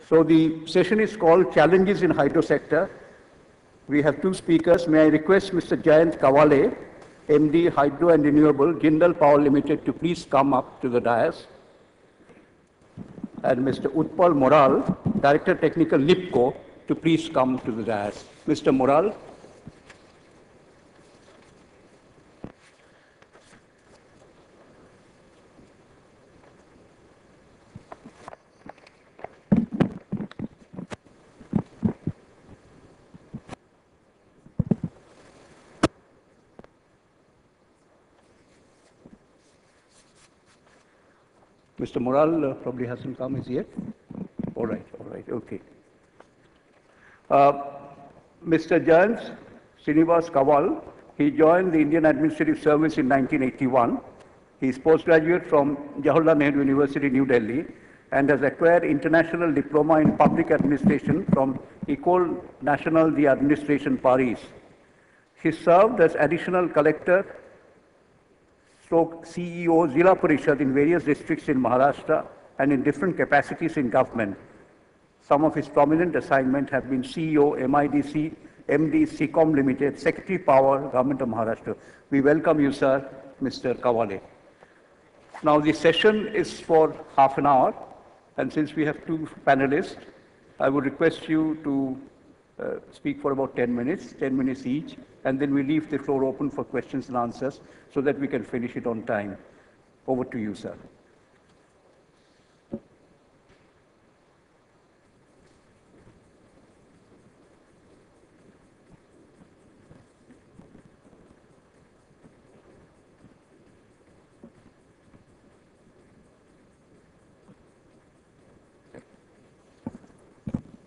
So the session is called Challenges in Hydro Sector. We have two speakers. May I request Mr. Jayant Kawale, MD Hydro and Renewable, Jindal Power Limited, to please come up to the dais. And Mr. Utpal Moral, Director Technical NIPCO, to please come to the dais. Mr. Moral. Mr. Moral probably hasn't come as yet. All right, okay. Mr. Jayant Srinivas Kawal, he joined the Indian Administrative Service in 1981. He is postgraduate from Jawaharlal Nehru University, New Delhi, and has acquired International Diploma in Public Administration from École Nationale d'Administration, Paris. He served as Additional Collector CEO Zilla Parishad in various districts in Maharashtra and in different capacities in government. Some of his prominent assignments have been CEO, MIDC, MD, SECOM Limited, Secretary Power, Government of Maharashtra. We welcome you, sir, Mr. Kawale. Now, the session is for half an hour, and since we have two panelists, I would request you to speak for about 10 minutes each, and then we leave the floor open for questions and answers so that we can finish it on time. Over to you, sir.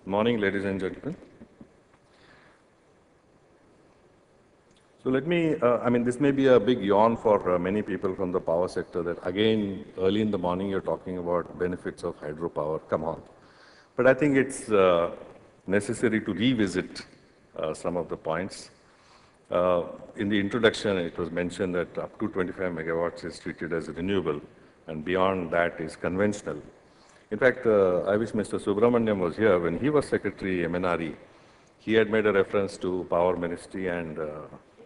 Morning, ladies and gentlemen. So let me, this may be a big yawn for many people from the power sector that again, early in the morning, you're talking about benefits of hydropower. Come on. But I think it's necessary to revisit some of the points. In the introduction, it was mentioned that up to 25 megawatts is treated as renewable, and beyond that is conventional. In fact, I wish Mr. Subramaniam was here. When he was Secretary MNRE, he had made a reference to Power Ministry, and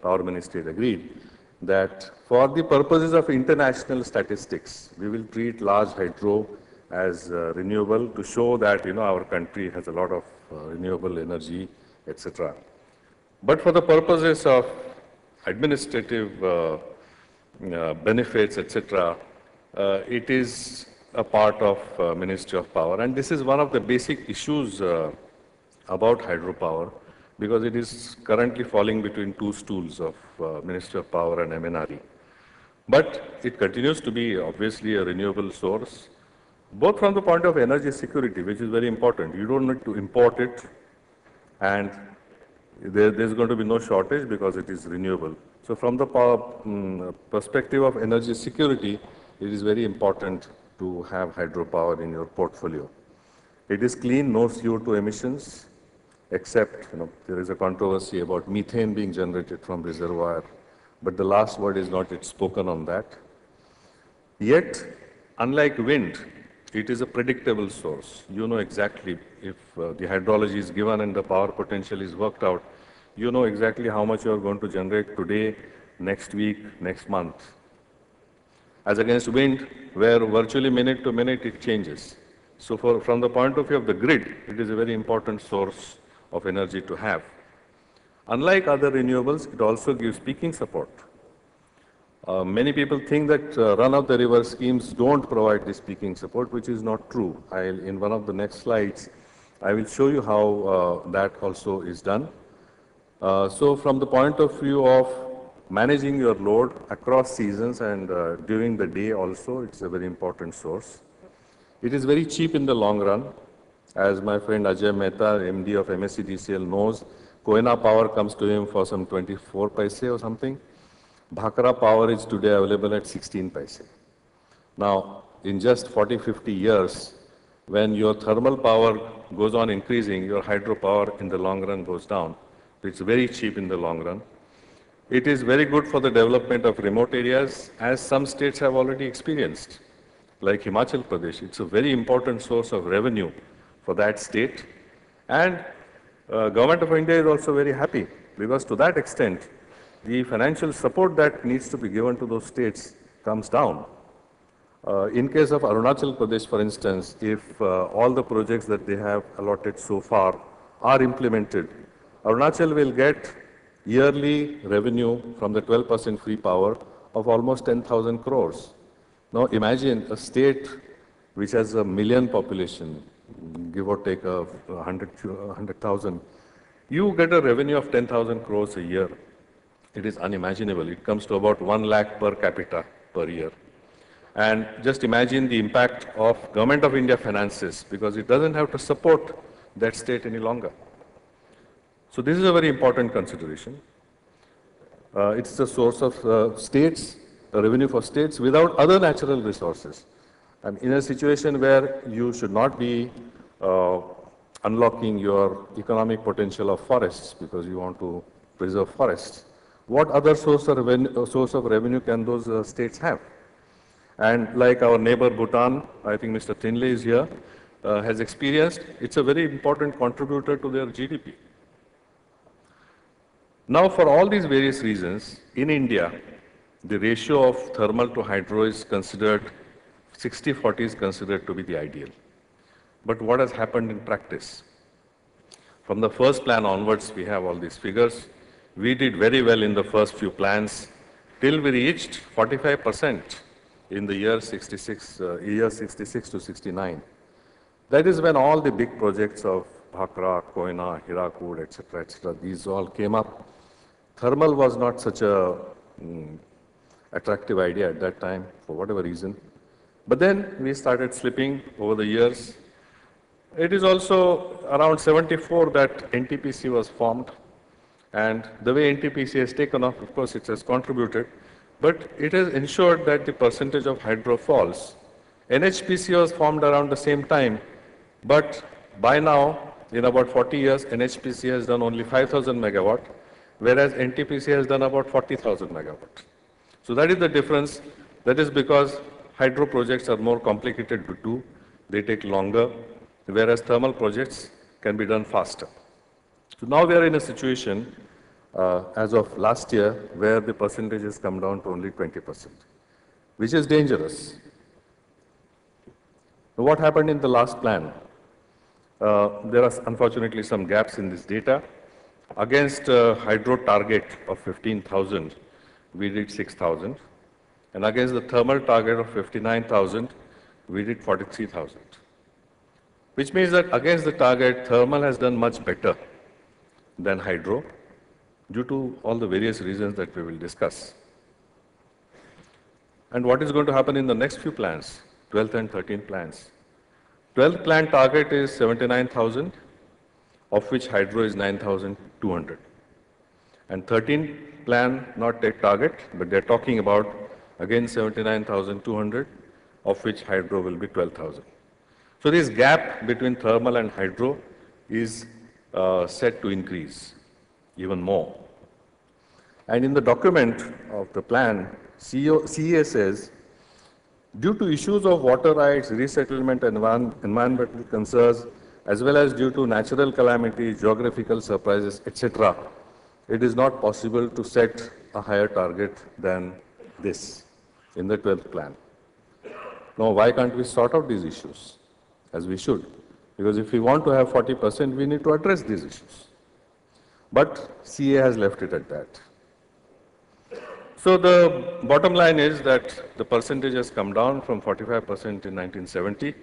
Power Ministry had agreed that for the purposes of international statistics, we will treat large hydro as renewable to show that our country has a lot of renewable energy, etc. But for the purposes of administrative benefits, etc., it is a part of Ministry of Power. And this is one of the basic issues about hydropower, because it is currently falling between two stools of Ministry of Power and MNRE. But it continues to be obviously a renewable source, both from the point of energy security, which is very important. You don't need to import it, and there's going to be no shortage because it is renewable. So from the perspective of energy security, it is very important to have hydropower in your portfolio. It is clean, no CO2 emissions, except there is a controversy about methane being generated from reservoir, but the last word is not yet spoken on that. Yet, unlike wind, it is a predictable source. You know exactly if the hydrology is given and the power potential is worked out, you know exactly how much you are going to generate today, next week, next month. As against wind, where virtually minute to minute it changes. So from the point of view of the grid, it is a very important source of energy to have. Unlike other renewables, it also gives peaking support. Many people think that run-of-the-river schemes don't provide this peaking support, which is not true. In one of the next slides, I will show you how that also is done. So from the point of view of managing your load across seasons and during the day also, it's a very important source. It is very cheap in the long run. As my friend Ajay Mehta, MD of MSEDCL knows, Koyna power comes to him for some 24 paise or something. Bhakra power is today available at 16 paise. Now, in just 40-50 years, when your thermal power goes on increasing, your hydropower in the long run goes down. It's very cheap in the long run. It is very good for the development of remote areas, as some states have already experienced, like Himachal Pradesh. It's a very important source of revenue for that state. And Government of India is also very happy because to that extent, the financial support that needs to be given to those states comes down. In case of Arunachal Pradesh, for instance, if all the projects that they have allotted so far are implemented, Arunachal will get yearly revenue from the 12% free power of almost 10,000 crores. Now imagine a state which has a million population, give or take 100,000, you get a revenue of 10,000 crores a year. It is unimaginable. It comes to about 1 lakh per capita per year. And just imagine the impact of Government of India finances because it doesn't have to support that state any longer. So this is a very important consideration. It's the source of states, revenue for states without other natural resources. And in a situation where you should not be unlocking your economic potential of forests because you want to preserve forests, what other source of revenue can those states have? And like our neighbor Bhutan, I think Mr. Tinley is here, has experienced, it's a very important contributor to their GDP. Now, for all these various reasons, in India, the ratio of thermal to hydro is considered, 60-40 is considered to be the ideal. But what has happened in practice? From the first plan onwards, we have all these figures. We did very well in the first few plans till we reached 45% in the year 66 to 69. That is when all the big projects of Bhakra, Koyna, Hirakud, etc., these all came up. Thermal was not such a attractive idea at that time, for whatever reason. But then we started slipping over the years. It is also around 74 that NTPC was formed. And the way NTPC has taken off, of course, it has contributed. But it has ensured that the percentage of hydro falls. NHPC was formed around the same time. But by now, in about 40 years, NHPC has done only 5,000 megawatt, whereas NTPC has done about 40,000 megawatt. So that is the difference. That is because hydro projects are more complicated to do. They take longer, whereas thermal projects can be done faster. So now we are in a situation, as of last year, where the percentage has come down to only 20%, which is dangerous. So what happened in the last plan? There are unfortunately some gaps in this data. Against a hydro target of 15,000, we did 6,000. And against the thermal target of 59,000, we did 43,000. Which means that against the target, thermal has done much better than hydro due to all the various reasons that we will discuss. And what is going to happen in the next few plans, 12th and 13th plans? 12th plan target is 79,000, of which hydro is 9,200. And 13th plan, not a target, but they're talking about, again, 79,200, of which hydro will be 12,000. So this gap between thermal and hydro is set to increase even more. And in the document of the plan, CEA says, due to issues of water rights, resettlement, and environmental concerns, as well as due to natural calamities, geographical surprises, etc., it is not possible to set a higher target than this in the 12th plan. Now, why can't we sort out these issues as we should? Because if we want to have 40%, we need to address these issues. But CA has left it at that. So the bottom line is that the percentage has come down from 45% in 1970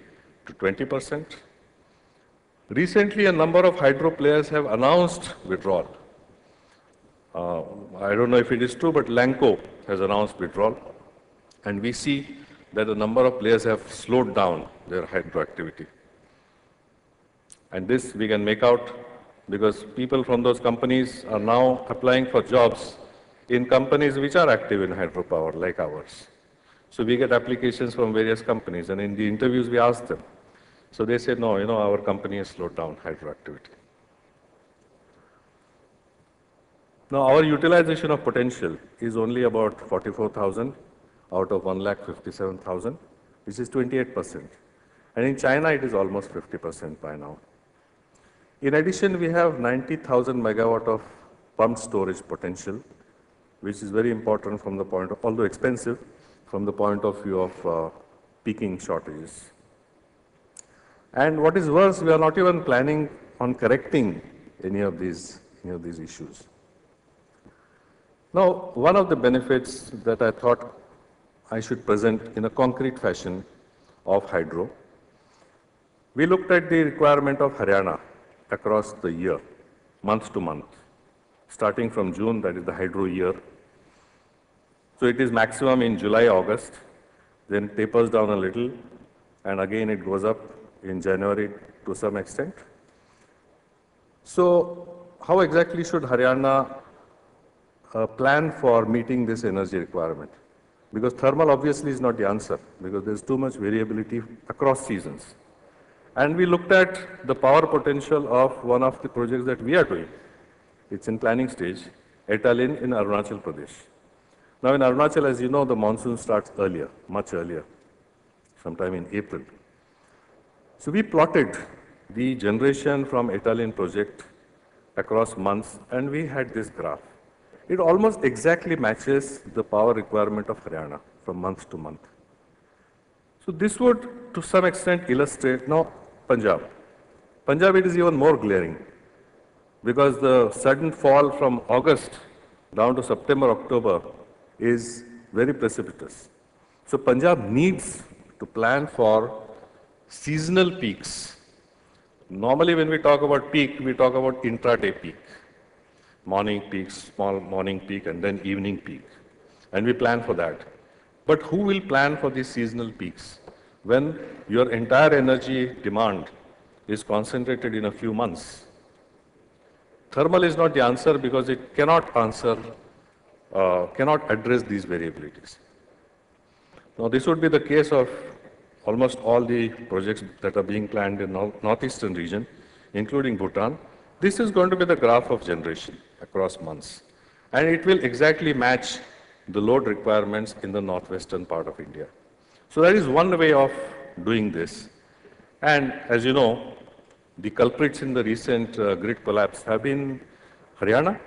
to 20%. Recently, a number of hydro players have announced withdrawal. I don't know if it is true, but Lanco has announced withdrawal. And we see that a number of players have slowed down their hydro activity. And this we can make out because people from those companies are now applying for jobs in companies which are active in hydropower, like ours. So we get applications from various companies, and in the interviews we ask them. So they say, no, our company has slowed down hydro activity. Now, our utilization of potential is only about 44,000 out of 1,57,000, which is 28%. And in China, it is almost 50% by now. In addition, we have 90,000 megawatt of pumped storage potential, which is very important from the point of, although expensive, from the point of view of peaking shortages. And what is worse, we are not even planning on correcting any of these issues. Now, one of the benefits that I thought I should present in a concrete fashion of hydro, we looked at the requirement of Haryana across the year, month to month, starting from June, that is the hydro year. So it is maximum in July, August, then tapers down a little, and again it goes up in January to some extent. So how exactly should Haryana plan for meeting this energy requirement? Because thermal obviously is not the answer, because there's too much variability across seasons. And we looked at the power potential of one of the projects that we are doing. It's in planning stage, Etalin in Arunachal Pradesh. Now in Arunachal, as you know, the monsoon starts earlier, much earlier, sometime in April. So we plotted the generation from Etalin project across months, and we had this graph. It almost exactly matches the power requirement of Haryana from month to month. So this would, to some extent, illustrate, now Punjab. Punjab, it is even more glaring, because the sudden fall from August down to September, October is very precipitous. So Punjab needs to plan for seasonal peaks. Normally when we talk about peak, we talk about intraday peak. Morning peak, small morning peak, and then evening peak. And we plan for that. But who will plan for these seasonal peaks when your entire energy demand is concentrated in a few months? Thermal is not the answer because it cannot address these variabilities. Now, this would be the case of almost all the projects that are being planned in northeastern region, including Bhutan. This is going to be the graph of generation across months. And it will exactly match the load requirements in the northwestern part of India. So that is one way of doing this. And as you know, the culprits in the recent grid collapse have been Haryana,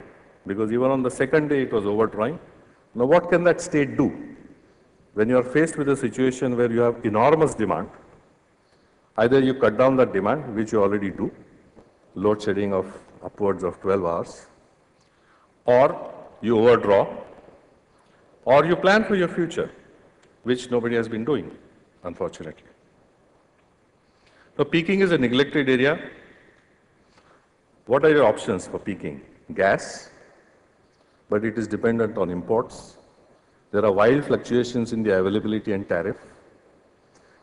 because even on the second day it was overdrawing. Now what can that state do? When you are faced with a situation where you have enormous demand, either you cut down that demand, which you already do, load shedding of upwards of 12 hours, or you overdraw, or you plan for your future, which nobody has been doing, unfortunately. So peaking is a neglected area. What are your options for peaking? Gas, but it is dependent on imports. There are wild fluctuations in the availability and tariff.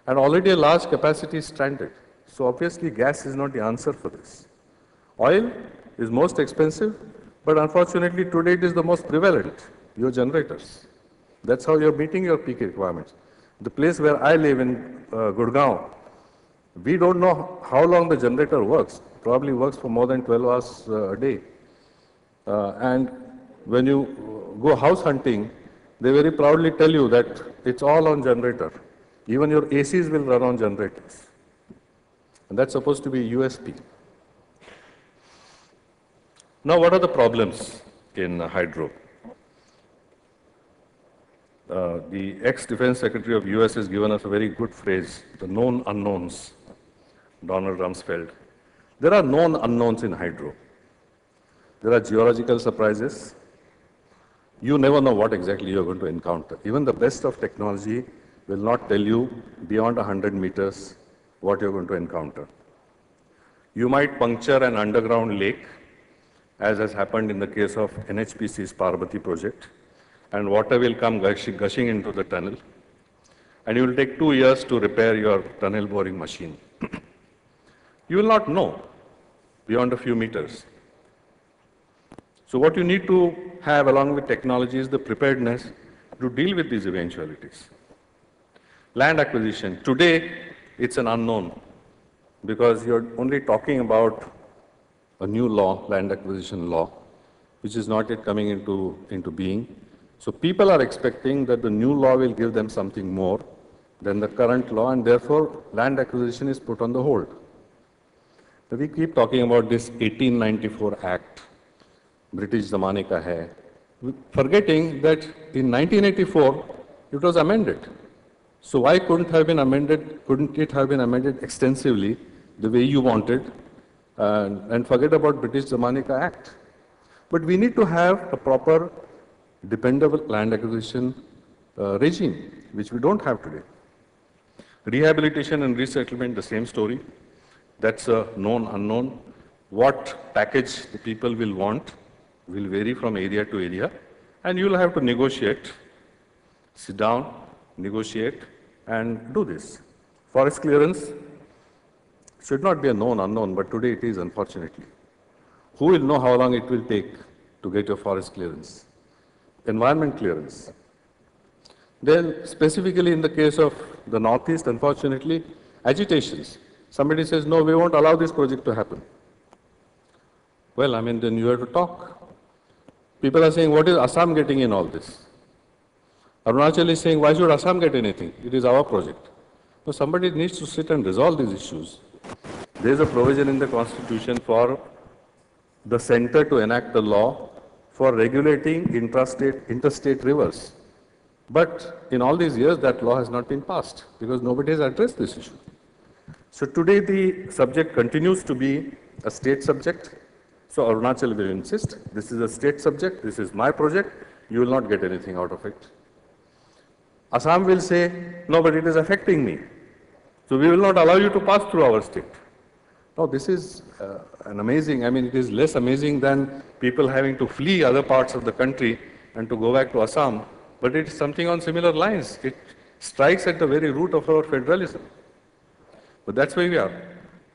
And already a large capacity is stranded. So obviously gas is not the answer for this. Oil is most expensive, but unfortunately today it is the most prevalent, your generators. That's how you're meeting your peak requirements. The place where I live in Gurgaon, we don't know how long the generator works. Probably works for more than 12 hours a day. And when you go house hunting, they very proudly tell you that it's all on generator. Even your ACs will run on generators. And that's supposed to be USP. Now, what are the problems in hydro? The ex-defense secretary of US has given us a very good phrase, the known unknowns, Donald Rumsfeld. There are known unknowns in hydro. There are geological surprises. You never know what exactly you're going to encounter. Even the best of technology will not tell you beyond 100 meters what you're going to encounter. You might puncture an underground lake, as has happened in the case of NHPC's Parbati project, and water will come gushing into the tunnel, and you will take 2 years to repair your tunnel boring machine. You will not know beyond a few meters. So what you need to have along with technology is the preparedness to deal with these eventualities. Land acquisition. Today, it's an unknown because you're only talking about a new law, land acquisition law, which is not yet coming into being. So people are expecting that the new law will give them something more, than the current law, and therefore land acquisition is put on the hold. So we keep talking about this 1894 Act, British zamane ka hai, forgetting that in 1984 it was amended. So why couldn't it have been amended extensively the way you wanted, and forget about British zamane ka Act? But we need to have a proper, dependable land acquisition regime, which we don't have today. Rehabilitation and resettlement, the same story. That's a known unknown. What package the people will want will vary from area to area, and you'll have to negotiate, sit down, negotiate, and do this. Forest clearance should not be a known unknown, but today it is, unfortunately. Who will know how long it will take to get your forest clearance? Environment clearance. Then, specifically in the case of the Northeast, unfortunately, agitations. Somebody says, no, we won't allow this project to happen. Well, I mean, then you have to talk. People are saying, what is Assam getting in all this? Arunachal is saying, why should Assam get anything? It is our project. So somebody needs to sit and resolve these issues. There is a provision in the Constitution for the center to enact the law for regulating interstate rivers. But in all these years, that law has not been passed because nobody has addressed this issue. So today the subject continues to be a state subject. So Arunachal will insist, this is a state subject, this is my project, you will not get anything out of it. Assam will say, no, but it is affecting me. So we will not allow you to pass through our state. No, this is an amazing, I mean, it is less amazing than people having to flee other parts of the country and to go back to Assam, but it is something on similar lines. It strikes at the very root of our federalism. But that's where we are.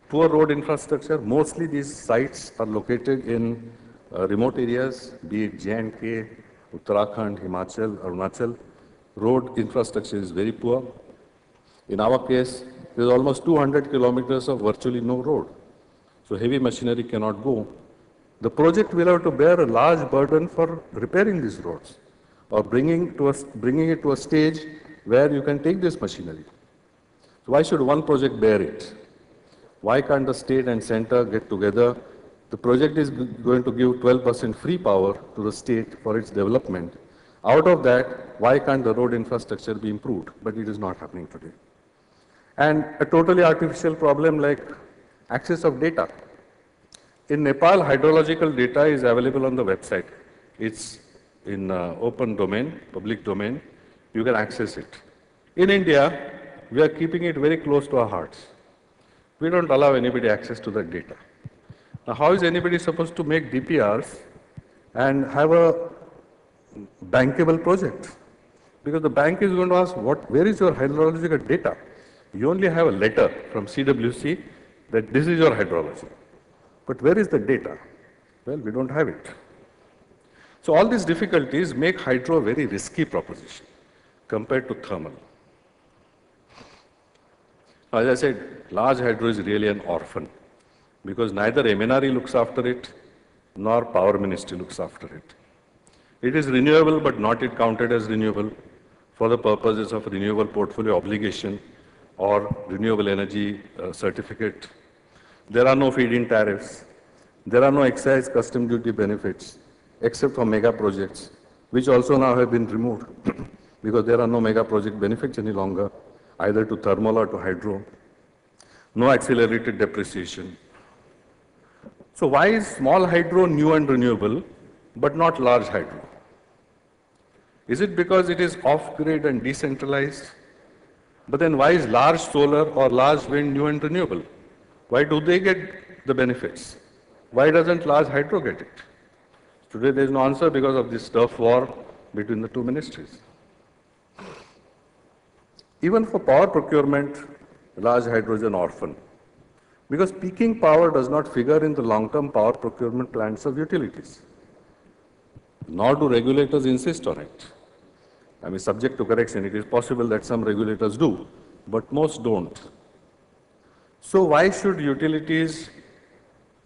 Poor road infrastructure, mostly these sites are located in remote areas, be it J&K, Uttarakhand, Himachal, Arunachal. Road infrastructure is very poor. In our case, there is almost 200 kilometers of virtually no road. So heavy machinery cannot go. The project will have to bear a large burden for repairing these roads or bringing it to a stage where you can take this machinery. So why should one project bear it? Why can't the state and center get together? The project is going to give 12% free power to the state for its development. Out of that, why can't the road infrastructure be improved? But it is not happening today. And a totally artificial problem like access of data. In Nepal, hydrological data is available on the website. It's in open domain, public domain. You can access it. In India, we are keeping it very close to our hearts. We don't allow anybody access to that data. Now, how is anybody supposed to make DPRs and have a bankable project? Because the bank is going to ask, where is your hydrological data? You only have a letter from CWC that this is your hydrology. But where is the data? Well, we don't have it. So all these difficulties make hydro a very risky proposition compared to thermal. As I said, large hydro is really an orphan because neither MNRE looks after it nor Power Ministry looks after it. It is renewable but not yet counted as renewable for the purposes of renewable portfolio obligation or renewable energy certificate. There are no feed-in tariffs. There are no excise custom duty benefits except for mega projects, which also now have been removed because there are no mega project benefits any longer, either to thermal or to hydro. No accelerated depreciation. So why is small hydro new and renewable, but not large hydro? Is it because it is off-grid and decentralized? But then why is large solar or large wind new and renewable? Why do they get the benefits? Why doesn't large hydro get it? Today there is no answer because of this turf war between the two ministries. Even for power procurement, large hydro is an orphan. Because peaking power does not figure in the long-term power procurement plans of utilities. Nor do regulators insist on it. I mean, subject to correction, it is possible that some regulators do, but most don't. So why should utilities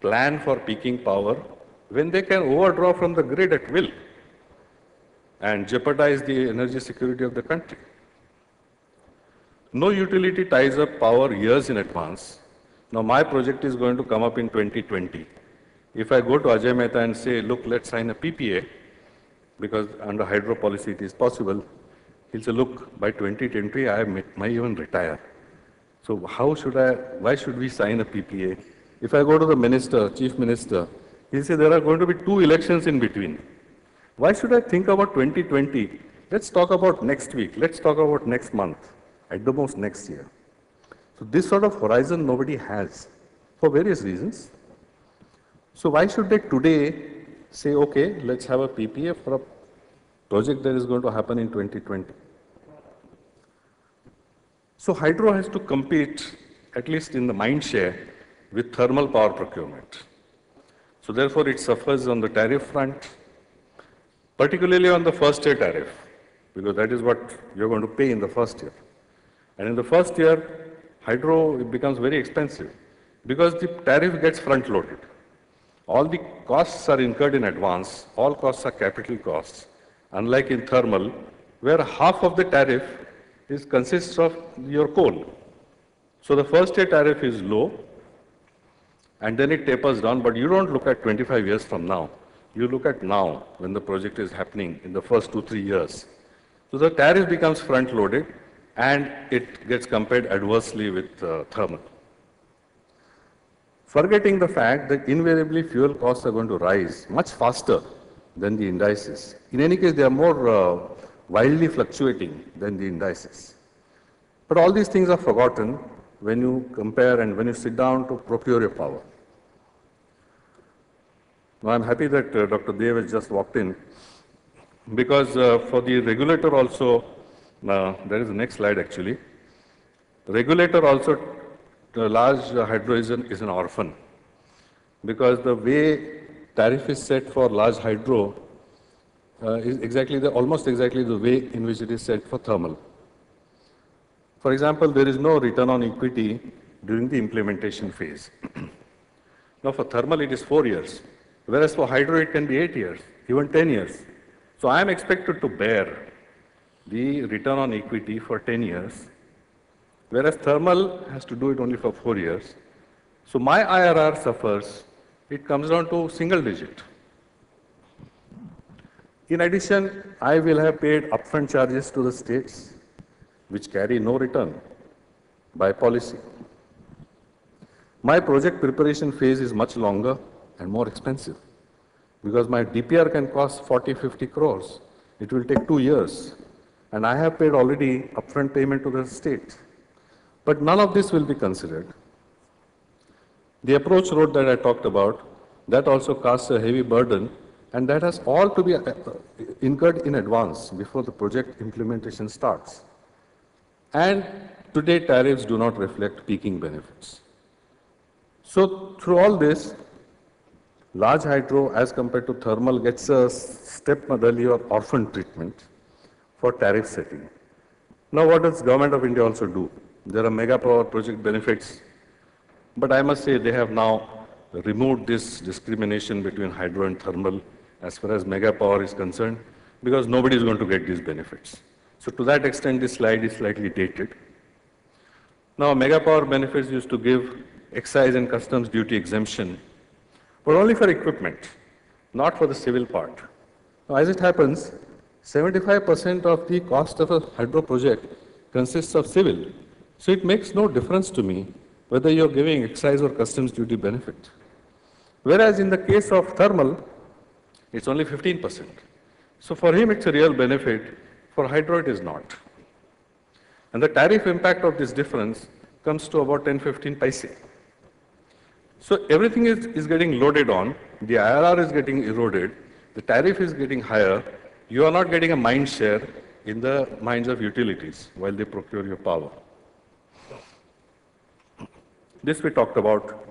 plan for peaking power when they can overdraw from the grid at will and jeopardize the energy security of the country? No utility ties up power years in advance. Now my project is going to come up in 2020. If I go to Ajay Mehta and say, look, let's sign a PPA, because under hydro policy it is possible, he'll say, look, by 2020 might even retire. So why should we sign a PPA? If I go to the minister, chief minister, he'll say there are going to be 2 elections in between. Why should I think about 2020? Let's talk about next week. Let's talk about next month, at the most next year. So this sort of horizon nobody has for various reasons. So why should they today say, okay, let's have a PPA for a project that is going to happen in 2020? So hydro has to compete, at least in the mind share, with thermal power procurement. So therefore it suffers on the tariff front, particularly on the first year tariff, because that is what you're going to pay in the first year. And in the first year, hydro it becomes very expensive because the tariff gets front loaded. All the costs are incurred in advance, all costs are capital costs, unlike in thermal, where half of the tariff consists of your coal. So the first year tariff is low, and then it tapers down, but you don't look at 25 years from now. You look at now, when the project is happening in the first 2-3 years. So the tariff becomes front-loaded, and it gets compared adversely with thermal. Forgetting the fact that invariably fuel costs are going to rise much faster than the indices. In any case, they are more wildly fluctuating than the indices. But all these things are forgotten when you compare and when you sit down to procure your power. Now, I'm happy that Dr. Dev has just walked in, because for the regulator also, there is the next slide actually. The regulator also, the large hydro is an orphan, because the way tariff is set for large hydro is almost exactly the way in which it is set for thermal. For example, there is no return on equity during the implementation phase. Now for thermal it is 4 years, whereas for hydro it can be 8 years, even 10 years. So I am expected to bear the return on equity for 10 years, whereas thermal has to do it only for 4 years. So my IRR suffers, it comes down to single digit. In addition, I will have paid upfront charges to the states, which carry no return by policy. My project preparation phase is much longer and more expensive, because my DPR can cost 40-50 crores. It will take 2 years, and I have paid already upfront payment to the state. But none of this will be considered. The approach road that I talked about, that also casts a heavy burden, and that has all to be incurred in advance before the project implementation starts. And today tariffs do not reflect peaking benefits. So through all this, large hydro as compared to thermal gets a stepmotherly or orphan treatment for tariff setting. Now what does Government of India also do? There are mega power project benefits, but I must say they have now removed this discrimination between hydro and thermal as far as mega power is concerned, because nobody is going to get these benefits. So to that extent, this slide is slightly dated. Now, mega power benefits used to give excise and customs duty exemption, but only for equipment, not for the civil part. Now, as it happens, 75% of the cost of a hydro project consists of civil. So it makes no difference to me whether you're giving excise or customs duty benefit. Whereas in the case of thermal, it's only 15%. So for him, it's a real benefit. For hydro, it is not. And the tariff impact of this difference comes to about 10-15 paise. So everything is getting loaded on, the IRR is getting eroded, the tariff is getting higher, you are not getting a mind share in the minds of utilities while they procure your power. This we talked about.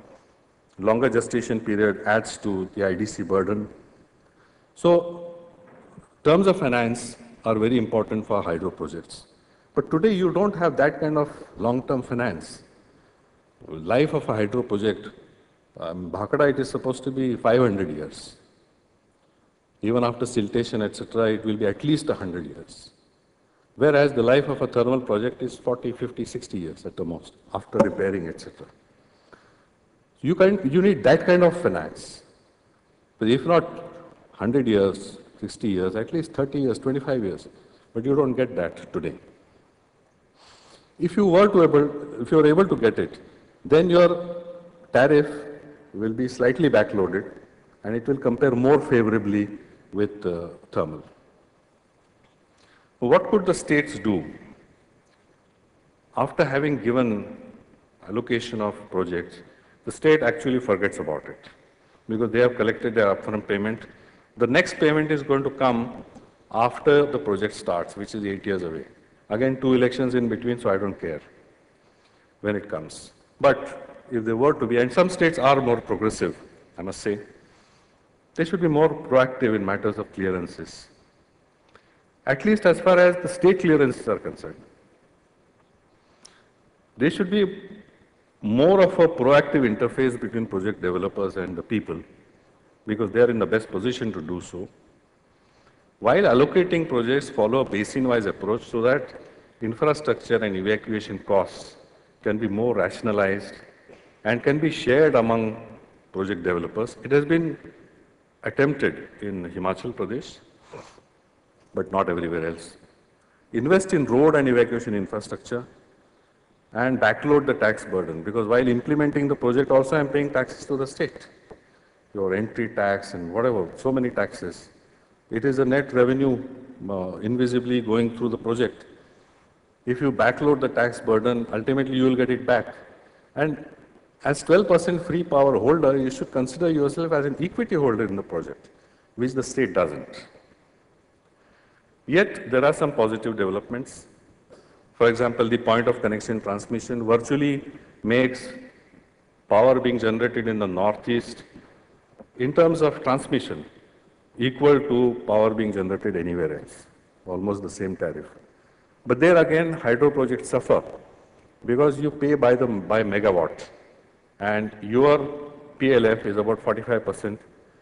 Longer gestation period adds to the IDC burden. So terms of finance are very important for hydro projects. But today you don't have that kind of long-term finance. Life of a hydro project, Bhakra, it is supposed to be 500 years. Even after siltation, etc., it will be at least 100 years. Whereas the life of a thermal project is 40, 50, 60 years at the most, after repairing, etc. You need that kind of finance. But if not 100 years, 60 years, at least 30 years, 25 years. But you don't get that today. If you are able to get it, then your tariff will be slightly backloaded and it will compare more favorably with thermal. What could the states do? After having given allocation of projects, the state actually forgets about it because they have collected their upfront payment. The next payment is going to come after the project starts, which is 8 years away. Again, 2 elections in between, so I don't care when it comes. But if they were to be, and some states are more progressive, I must say, they should be more proactive in matters of clearances, at least as far as the state clearances are concerned. There should be more of a proactive interface between project developers and the people, because they are in the best position to do so. While allocating projects, follow a basin-wise approach so that infrastructure and evacuation costs can be more rationalized and can be shared among project developers. It has been attempted in Himachal Pradesh, but not everywhere else. Invest in road and evacuation infrastructure and backload the tax burden, because while implementing the project also I'm paying taxes to the state. Your entry tax and whatever, so many taxes. It is a net revenue invisibly going through the project. If you backload the tax burden, ultimately you will get it back. And as 12% free power holder, you should consider yourself as an equity holder in the project, which the state doesn't. Yet, there are some positive developments. For example, the point of connection transmission virtually makes power being generated in the northeast in terms of transmission equal to power being generated anywhere else, almost the same tariff. But there again, hydro projects suffer because you pay by megawatt, and your PLF is about 45%,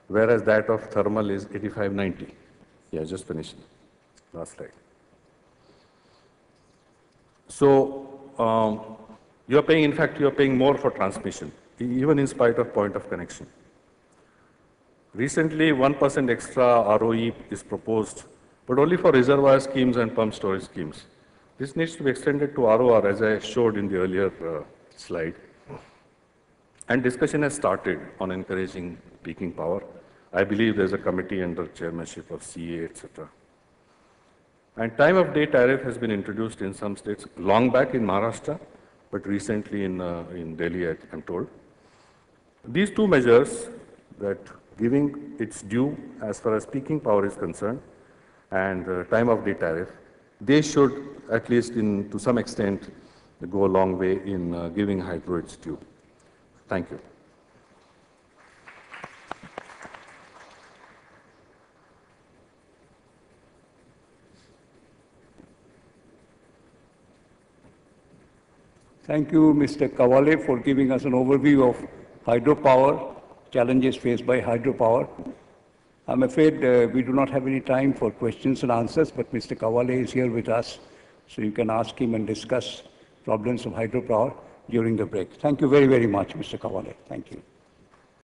whereas that of thermal is 85-90. Yeah, just finishing. Last slide. So you are paying, in fact, you are paying more for transmission, even in spite of point of connection. Recently, 1% extra ROE is proposed, but only for reservoir schemes and pump storage schemes. This needs to be extended to ROR, as I showed in the earlier slide. And discussion has started on encouraging peaking power. I believe there's a committee under chairmanship of CA, etc. And time of day tariff has been introduced in some states, long back in Maharashtra, but recently in Delhi, I'm told. These two measures, that giving its due as far as peaking power is concerned and time of day tariff, they should, at least to some extent, go a long way in giving hydro its due. Thank you. Thank you, Mr. Kawale, for giving us an overview of hydropower, challenges faced by hydropower. I'm afraid we do not have any time for questions and answers, but Mr. Kawale is here with us, so you can ask him and discuss problems of hydropower during the break. Thank you very, very much, Mr. Kawale. Thank you.